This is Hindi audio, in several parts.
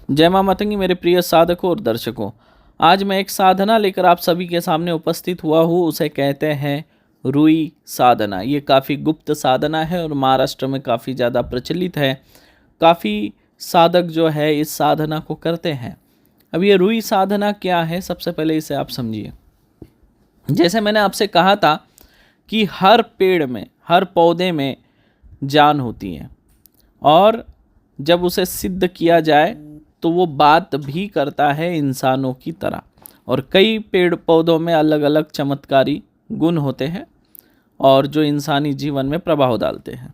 जय मां मतंगी मेरे प्रिय साधकों और दर्शकों। आज मैं एक साधना लेकर आप सभी के सामने उपस्थित हुआ हूँ। उसे कहते हैं रुई साधना। ये काफ़ी गुप्त साधना है और महाराष्ट्र में काफ़ी ज़्यादा प्रचलित है। काफ़ी साधक जो है इस साधना को करते हैं। अब ये रुई साधना क्या है, सबसे पहले इसे आप समझिए। जैसे मैंने आपसे कहा था कि हर पेड़ में, हर पौधे में जान होती है और जब उसे सिद्ध किया जाए तो वो बात भी करता है इंसानों की तरह। और कई पेड़ पौधों में अलग अलग चमत्कारी गुण होते हैं और जो इंसानी जीवन में प्रभाव डालते हैं।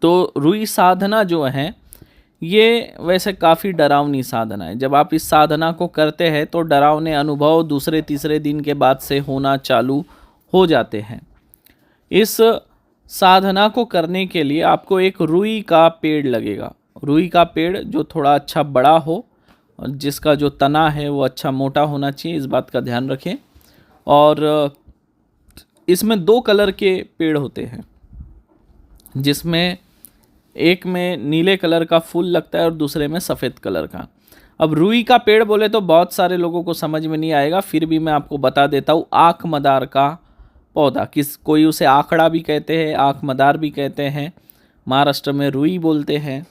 तो रुई साधना जो है ये वैसे काफ़ी डरावनी साधना है। जब आप इस साधना को करते हैं तो डरावने अनुभव दूसरे तीसरे दिन के बाद से होना चालू हो जाते हैं। इस साधना को करने के लिए आपको एक रुई का पेड़ लगेगा। रुई का पेड़ जो थोड़ा अच्छा बड़ा हो और जिसका जो तना है वो अच्छा मोटा होना चाहिए, इस बात का ध्यान रखें। और इसमें दो कलर के पेड़ होते हैं, जिसमें एक में नीले कलर का फूल लगता है और दूसरे में सफ़ेद कलर का। अब रुई का पेड़ बोले तो बहुत सारे लोगों को समझ में नहीं आएगा, फिर भी मैं आपको बता देता हूँ। आँख मदार का पौधा, कोई उसे आखड़ा भी कहते हैं, आँख मदार भी कहते हैं, महाराष्ट्र में रुई बोलते हैं।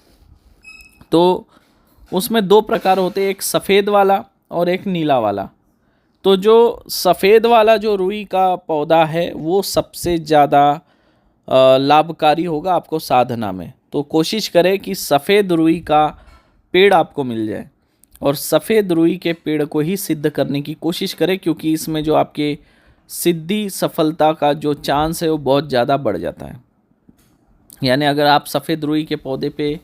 तो उसमें दो प्रकार होते हैं, एक सफ़ेद वाला और एक नीला वाला। तो जो सफ़ेद वाला जो रुई का पौधा है वो सबसे ज़्यादा लाभकारी होगा आपको साधना में। तो कोशिश करें कि सफ़ेद रुई का पेड़ आपको मिल जाए और सफ़ेद रुई के पेड़ को ही सिद्ध करने की कोशिश करें, क्योंकि इसमें जो आपके सिद्धि सफलता का जो चांस है वो बहुत ज़्यादा बढ़ जाता है। यानी अगर आप सफ़ेद रुई के पौधे पे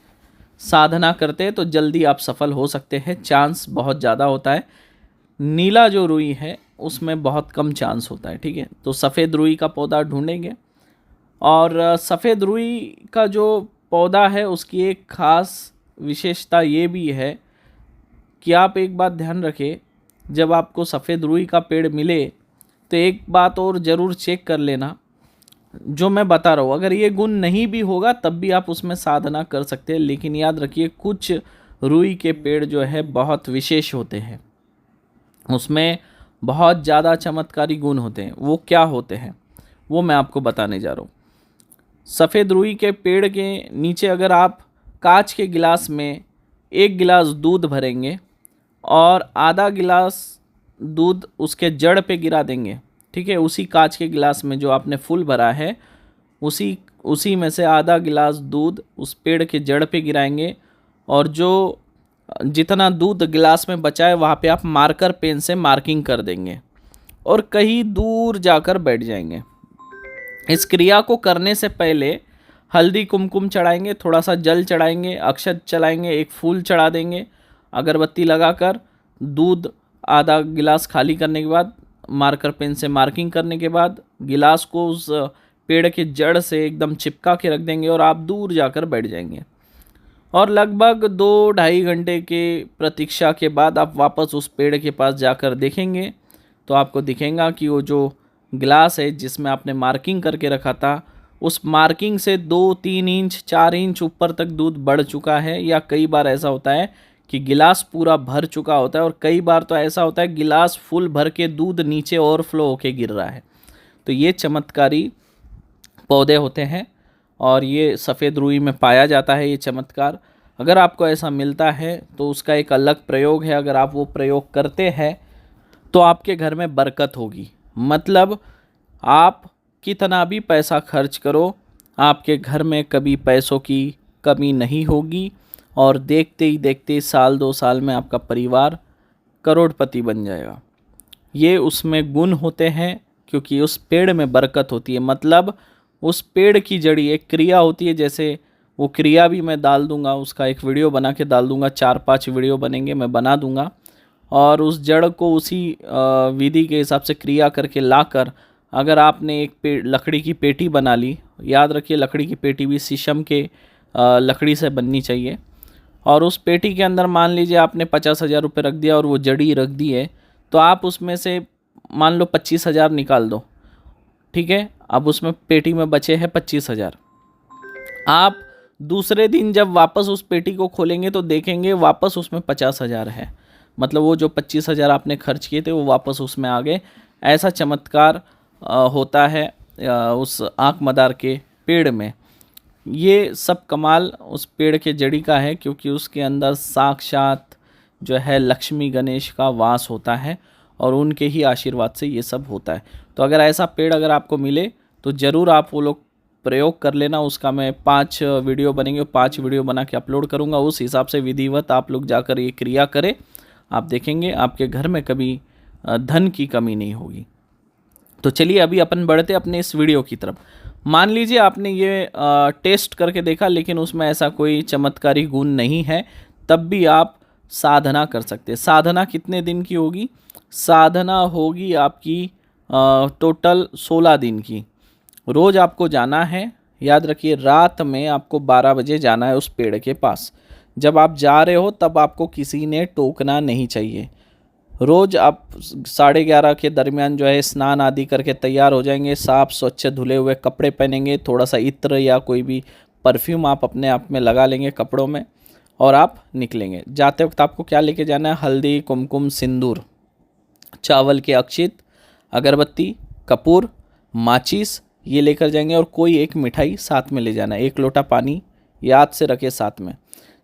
साधना करते हैं तो जल्दी आप सफल हो सकते हैं, चांस बहुत ज़्यादा होता है। नीला जो रुई है उसमें बहुत कम चांस होता है, ठीक है। तो सफ़ेद रुई का पौधा ढूंढेंगे और सफ़ेद रुई का जो पौधा है उसकी एक ख़ास विशेषता ये भी है कि आप एक बात ध्यान रखें, जब आपको सफ़ेद रुई का पेड़ मिले तो एक बात और ज़रूर चेक कर लेना जो मैं बता रहा हूँ। अगर ये गुण नहीं भी होगा तब भी आप उसमें साधना कर सकते हैं, लेकिन याद रखिए कुछ रुई के पेड़ जो है बहुत विशेष होते हैं, उसमें बहुत ज़्यादा चमत्कारी गुण होते हैं। वो क्या होते हैं वो मैं आपको बताने जा रहा हूँ। सफ़ेद रुई के पेड़ के नीचे अगर आप कांच के गिलास में 1 गिलास दूध भरेंगे और आधा गिलास दूध उसके जड़ पे गिरा देंगे, ठीक है। उसी कांच के गिलास में जो आपने फूल भरा है उसी में से आधा गिलास दूध उस पेड़ के जड़ पे गिराएंगे और जो जितना दूध गिलास में बचा है वहाँ पे आप मार्कर पेन से मार्किंग कर देंगे और कहीं दूर जाकर बैठ जाएंगे। इस क्रिया को करने से पहले हल्दी कुमकुम चढ़ाएंगे, थोड़ा सा जल चढ़ाएंगे, अक्षत चलाएंगे, एक फूल चढ़ा देंगे, अगरबत्ती लगाकर दूध आधा गिलास खाली करने के बाद मार्कर पेन से मार्किंग करने के बाद गिलास को उस पेड़ के जड़ से एकदम चिपका के रख देंगे और आप दूर जाकर बैठ जाएंगे। और लगभग 2-2.5 घंटे के प्रतीक्षा के बाद आप वापस उस पेड़ के पास जाकर देखेंगे तो आपको दिखेगा कि वो जो गिलास है जिसमें आपने मार्किंग करके रखा था उस मार्किंग से 2-3 इंच 4 इंच ऊपर तक दूध बढ़ चुका है। या कई बार ऐसा होता है कि गिलास पूरा भर चुका होता है और कई बार तो ऐसा होता है गिलास फुल भर के दूध नीचे ओवरफ्लो होके गिर रहा है। तो ये चमत्कारी पौधे होते हैं और ये सफ़ेद रुई में पाया जाता है ये चमत्कार। अगर आपको ऐसा मिलता है तो उसका एक अलग प्रयोग है। अगर आप वो प्रयोग करते हैं तो आपके घर में बरकत होगी। मतलब आप कितना भी पैसा खर्च करो आपके घर में कभी पैसों की कमी नहीं होगी और देखते ही देखते 1-2 साल में आपका परिवार करोड़पति बन जाएगा। ये उसमें गुण होते हैं क्योंकि उस पेड़ में बरकत होती है। मतलब उस पेड़ की जड़ी एक क्रिया होती है, जैसे वो क्रिया भी मैं डाल दूंगा, उसका एक वीडियो बना के डाल दूंगा, 4-5 वीडियो बनेंगे, मैं बना दूंगा। और उस जड़ को उसी विधि के हिसाब से क्रिया करके लाकर अगर आपने एक लकड़ी की पेटी बना ली, याद रखिए लकड़ी की पेटी भी शीशम के लकड़ी से बननी चाहिए, और उस पेटी के अंदर मान लीजिए आपने 50,000 रुपये रख दिया और वो जड़ी रख दी है, तो आप उसमें से मान लो 25,000 निकाल दो, ठीक है। अब उसमें पेटी में बचे हैं 25,000। आप दूसरे दिन जब वापस उस पेटी को खोलेंगे तो देखेंगे वापस उसमें 50,000 है। मतलब वो जो 25,000 आपने खर्च किए थे वो वापस उसमें आ गए। ऐसा चमत्कार होता है उस आँख मदार के पेड़ में। ये सब कमाल उस पेड़ के जड़ी का है, क्योंकि उसके अंदर साक्षात जो है लक्ष्मी गणेश का वास होता है और उनके ही आशीर्वाद से ये सब होता है। तो अगर ऐसा पेड़ अगर आपको मिले तो ज़रूर आप वो लोग प्रयोग कर लेना। उसका मैं 5 वीडियो बनेंगे, 5 वीडियो बना के अपलोड करूँगा। उस हिसाब से विधिवत आप लोग जाकर ये क्रिया करें, आप देखेंगे आपके घर में कभी धन की कमी नहीं होगी। तो चलिए अभी अपन बढ़ते अपने इस वीडियो की तरफ। मान लीजिए आपने ये टेस्ट करके देखा लेकिन उसमें ऐसा कोई चमत्कारी गुण नहीं है, तब भी आप साधना कर सकते हैं। साधना कितने दिन की होगी? साधना होगी आपकी टोटल 16 दिन की। रोज़ आपको जाना है, याद रखिए रात में आपको 12 बजे जाना है उस पेड़ के पास। जब आप जा रहे हो तब आपको किसी ने टोकना नहीं चाहिए। रोज़ आप 11:30 के दरमियान जो है स्नान आदि करके तैयार हो जाएंगे, साफ़ स्वच्छ धुले हुए कपड़े पहनेंगे, थोड़ा सा इत्र या कोई भी परफ्यूम आप अपने आप में लगा लेंगे कपड़ों में और आप निकलेंगे। जाते वक्त आपको क्या लेके जाना है? हल्दी, कुमकुम, सिंदूर, चावल के अक्षित, अगरबत्ती, कपूर, माचिस ये लेकर जाएंगे और कोई एक मिठाई साथ में ले जाना है। 1 लोटा पानी याद से रखे साथ में।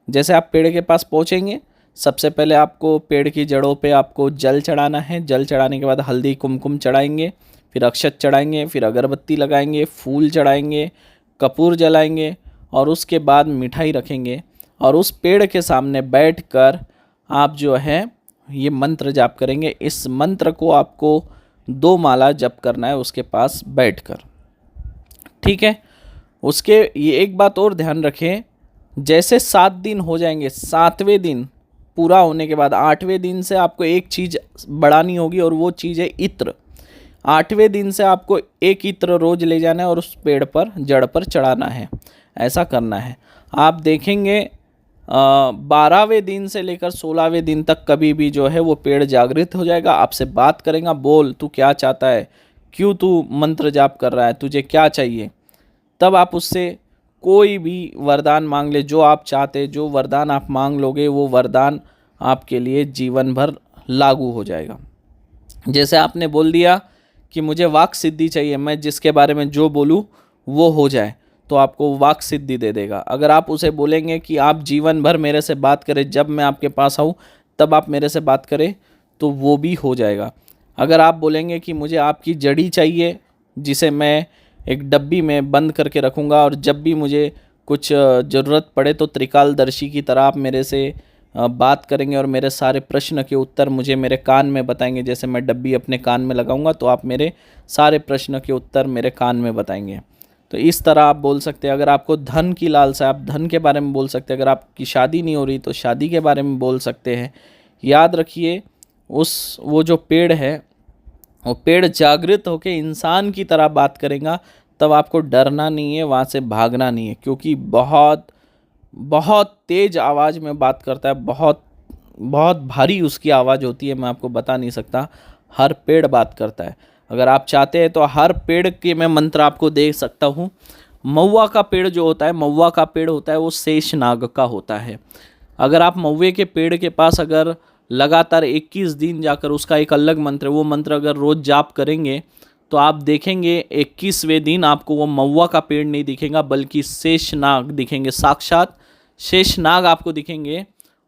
जैसे आप पेड़ के पास पहुँचेंगे, सबसे पहले आपको पेड़ की जड़ों पे आपको जल चढ़ाना है। जल चढ़ाने के बाद हल्दी कुमकुम चढ़ाएंगे, फिर अक्षत चढ़ाएंगे, फिर अगरबत्ती लगाएंगे, फूल चढ़ाएंगे, कपूर जलाएंगे और उसके बाद मिठाई रखेंगे और उस पेड़ के सामने बैठकर आप जो है ये मंत्र जाप करेंगे। इस मंत्र को आपको 2 माला जप करना है उसके पास बैठकर, ठीक है। उसके ये एक बात और ध्यान रखें, जैसे 7 दिन हो जाएंगे, 7वें दिन पूरा होने के बाद 8वें दिन से आपको एक चीज़ बढ़ानी होगी और वो चीज़ है इत्र। 8वें दिन से आपको एक इत्र रोज़ ले जाना है और उस पेड़ पर जड़ पर चढ़ाना है। ऐसा करना है। आप देखेंगे 12वें दिन से लेकर 16वें दिन तक कभी भी जो है वो पेड़ जागृत हो जाएगा, आपसे बात करेगा, बोल तू क्या चाहता है, क्यों तू मंत्र जाप कर रहा है, तुझे क्या चाहिए। तब आप उससे कोई भी वरदान मांग ले, जो आप चाहते, जो वरदान आप मांग लोगे वो वरदान आपके लिए जीवन भर लागू हो जाएगा। जैसे आपने बोल दिया कि मुझे वाक सिद्धि चाहिए, मैं जिसके बारे में जो बोलूँ वो हो जाए, तो आपको वाक सिद्धि दे देगा। अगर आप उसे बोलेंगे कि आप जीवन भर मेरे से बात करें, जब मैं आपके पास आऊँ तब आप मेरे से बात करें, तो वो भी हो जाएगा। अगर आप बोलेंगे कि मुझे आपकी जड़ी चाहिए जिसे मैं एक डब्बी में बंद करके रखूँगा और जब भी मुझे कुछ ज़रूरत पड़े तो त्रिकालदर्शी की तरह आप मेरे से बात करेंगे और मेरे सारे प्रश्न के उत्तर मुझे मेरे कान में बताएंगे। जैसे मैं डब्बी अपने कान में लगाऊंगा तो आप मेरे सारे प्रश्न के उत्तर मेरे कान में बताएंगे। तो इस तरह आप बोल सकते हैं। अगर आपको धन की लालसा, आप धन के बारे में बोल सकते हैं। अगर आपकी शादी नहीं हो रही तो शादी के बारे में बोल सकते हैं। याद रखिए वो जो पेड़ है वो पेड़ जागृत होकर इंसान की तरह बात करेगा, तब आपको डरना नहीं है, वहाँ से भागना नहीं है, क्योंकि बहुत बहुत तेज़ आवाज़ में बात करता है, बहुत बहुत भारी उसकी आवाज़ होती है, मैं आपको बता नहीं सकता। हर पेड़ बात करता है। अगर आप चाहते हैं तो हर पेड़ के मैं मंत्र आपको दे सकता हूँ। महुआ का पेड़ जो होता है, महुआ का पेड़ होता है वो शेषनाग का होता है। अगर आप महुए के पेड़ के पास अगर लगातार 21 दिन जाकर, उसका एक अलग मंत्र, वो मंत्र अगर रोज़ जाप करेंगे तो आप देखेंगे 21वें दिन आपको वो महुआ का पेड़ नहीं दिखेगा बल्कि शेषनाग दिखेंगे। साक्षात शेषनाग आपको दिखेंगे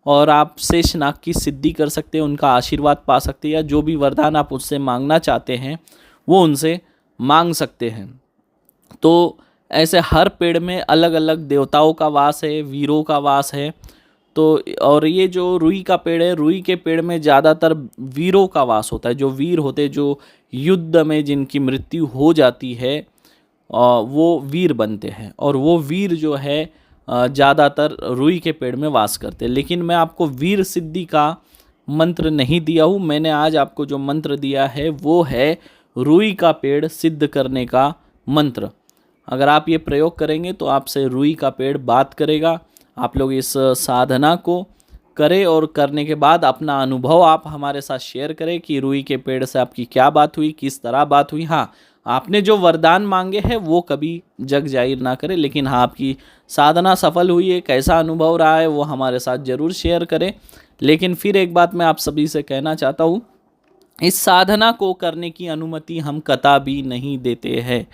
और आप शेषनाग की सिद्धि कर सकते हैं, उनका आशीर्वाद पा सकते हैं, या जो भी वरदान आप उससे मांगना चाहते हैं वो उनसे मांग सकते हैं। तो ऐसे हर पेड़ में अलग अलग देवताओं का वास है, वीरों का वास है। तो और ये जो रुई का पेड़ है, रुई के पेड़ में ज़्यादातर वीरों का वास होता है। जो वीर होते हैं, जो युद्ध में जिनकी मृत्यु हो जाती है वो वीर बनते हैं, और वो वीर जो है ज़्यादातर रुई के पेड़ में वास करते हैं। लेकिन मैं आपको वीर सिद्धि का मंत्र नहीं दिया हूँ। मैंने आज आपको जो मंत्र दिया है वो है रुई का पेड़ सिद्ध करने का मंत्र। अगर आप ये प्रयोग करेंगे तो आपसे रुई का पेड़ बात करेगा। आप लोग इस साधना को करें और करने के बाद अपना अनुभव आप हमारे साथ शेयर करें कि रुई के पेड़ से आपकी क्या बात हुई, किस तरह बात हुई। हाँ, आपने जो वरदान मांगे हैं वो कभी जग जाहिर ना करें, लेकिन हाँ, आपकी साधना सफल हुई है, कैसा अनुभव रहा है वो हमारे साथ ज़रूर शेयर करें। लेकिन फिर एक बात मैं आप सभी से कहना चाहता हूँ, इस साधना को करने की अनुमति हम कतई नहीं देते हैं।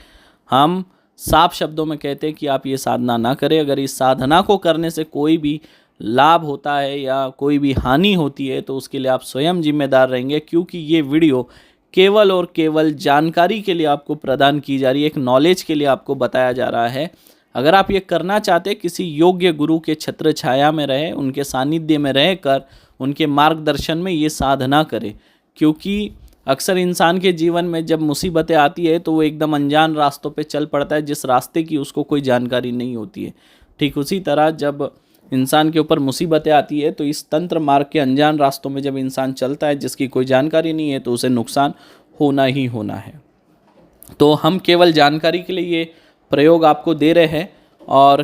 हम साफ शब्दों में कहते हैं कि आप ये साधना ना करें। अगर इस साधना को करने से कोई भी लाभ होता है या कोई भी हानि होती है तो उसके लिए आप स्वयं जिम्मेदार रहेंगे, क्योंकि ये वीडियो केवल और केवल जानकारी के लिए आपको प्रदान की जा रही है, एक नॉलेज के लिए आपको बताया जा रहा है। अगर आप ये करना चाहते हैं, किसी योग्य गुरु के छत्र छाया में रहे, उनके सानिध्य में रहकर उनके मार्गदर्शन में ये साधना करें, क्योंकि अक्सर इंसान के जीवन में जब मुसीबतें आती है तो वो एकदम अनजान रास्तों पे चल पड़ता है, जिस रास्ते की उसको कोई जानकारी नहीं होती है। ठीक उसी तरह जब इंसान के ऊपर मुसीबतें आती है तो इस तंत्र मार्ग के अनजान रास्तों में जब इंसान चलता है जिसकी कोई जानकारी नहीं है तो उसे नुकसान होना ही होना है। तो हम केवल जानकारी के लिए ये प्रयोग आपको दे रहे हैं, और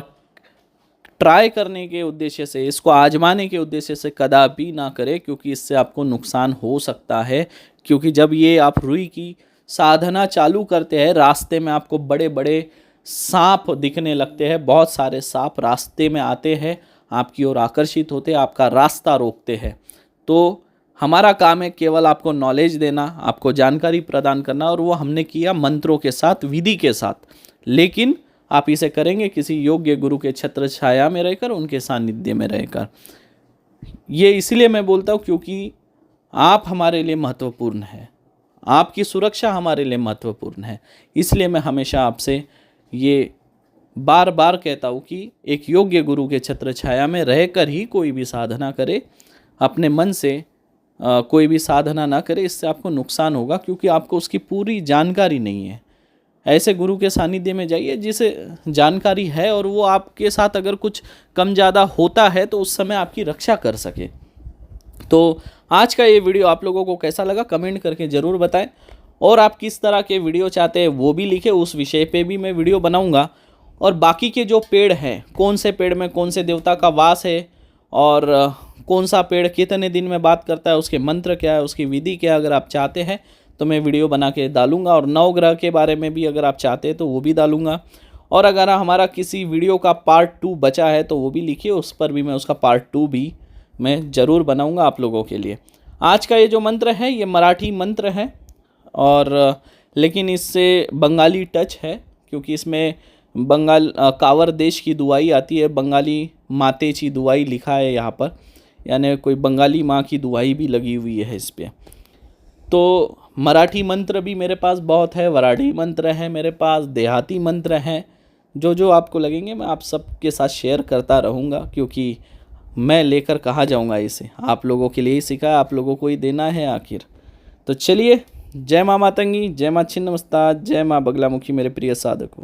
ट्राई करने के उद्देश्य से, इसको आजमाने के उद्देश्य से कदापि ना करें, क्योंकि इससे आपको नुकसान हो सकता है। क्योंकि जब ये आप रुई की साधना चालू करते हैं, रास्ते में आपको बड़े बड़े सांप दिखने लगते हैं, बहुत सारे सांप रास्ते में आते हैं, आपकी ओर आकर्षित होते हैं, आपका रास्ता रोकते हैं। तो हमारा काम है केवल आपको नॉलेज देना, आपको जानकारी प्रदान करना, और वो हमने किया मंत्रों के साथ, विधि के साथ। लेकिन आप इसे करेंगे किसी योग्य गुरु के छत्र छाया में रहकर, उनके सानिध्य में रहकर। ये इसलिए मैं बोलता हूँ क्योंकि आप हमारे लिए महत्वपूर्ण है, आपकी सुरक्षा हमारे लिए महत्वपूर्ण है। इसलिए मैं हमेशा आपसे ये बार बार कहता हूँ कि एक योग्य गुरु के छत्र छाया में रहकर ही कोई भी साधना करे, अपने मन से कोई भी साधना ना करे, इससे आपको नुकसान होगा, क्योंकि आपको उसकी पूरी जानकारी नहीं है। ऐसे गुरु के सानिध्य में जाइए जिसे जानकारी है, और वो आपके साथ अगर कुछ कम ज़्यादा होता है तो उस समय आपकी रक्षा कर सके। तो आज का ये वीडियो आप लोगों को कैसा लगा कमेंट करके ज़रूर बताएं, और आप किस तरह के वीडियो चाहते हैं वो भी लिखें, उस विषय पे भी मैं वीडियो बनाऊंगा। और बाकी के जो पेड़ हैं, कौन से पेड़ में कौन से देवता का वास है, और कौन सा पेड़ कितने दिन में बात करता है, उसके मंत्र क्या है, उसकी विधि क्या है, अगर आप चाहते हैं तो मैं वीडियो बना के डालूंगा। और नवग्रह के बारे में भी अगर आप चाहते हैं तो वो भी डालूंगा। और अगर हमारा किसी वीडियो का पार्ट 2 बचा है तो वो भी लिखिए, उस पर भी मैं उसका पार्ट 2 भी मैं ज़रूर बनाऊंगा आप लोगों के लिए। आज का ये जो मंत्र है ये मराठी मंत्र है, और लेकिन इससे बंगाली टच है, क्योंकि इसमें बंगाल कांवर देश की दुआई आती है, बंगाली मातेची दुआई लिखा है यहाँ पर, यानी कोई बंगाली माँ की दुआई भी लगी हुई है इस पर। तो मराठी मंत्र भी मेरे पास बहुत है, वराठी मंत्र है मेरे पास, देहाती मंत्र हैं, जो जो आपको लगेंगे मैं आप सबके साथ शेयर करता रहूँगा, क्योंकि मैं लेकर कहाँ जाऊँगा, इसे आप लोगों के लिए ही सीखा है, आप लोगों को ही देना है आखिर। तो चलिए, जय माँ मातंगी, जय माँ छिन्नमस्ता, जय माँ बगलामुखी मेरे प्रिय साधकों।